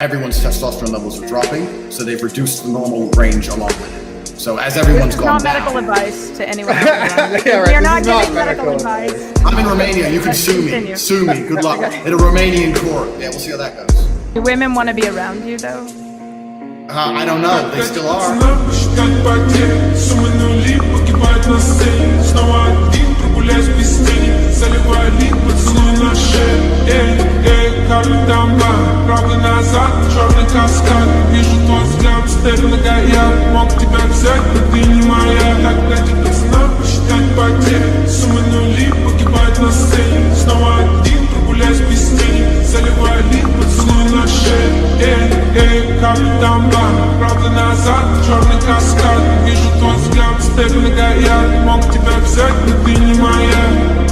everyone's testosterone levels are dropping, so they've reduced the normal range along with it. So as everyone's This is gone not medical down, advice to anyone else. Yeah, right, We are this not is not giving medical medical advice. I'm in Romania. You can Let's sue me. continue. Sue me. Good luck. Okay. In a Romanian court. Yeah, we'll see how that goes. Do women want to be around you though? I don't know. They still are. Посчитать потери, суммы нули погибают на сцене. Снова один, прогуляюсь без тени, заливаю лик, поцелуй на шею. Карты дамба, правый назад, черный каскад. Вижу твой взгляд, степь многояд. Мог тебя взять, но ты не моя. Так ради пацана посчитать потери, суммы нули погибают на сцене. Снова один, прогуляюсь без тени, заливаю лик, поцелуй на шею. Карты дамба, правда назад, черный каскад. Вижу твой взгляд, степь многояд. Мог тебя взять, но ты не моя.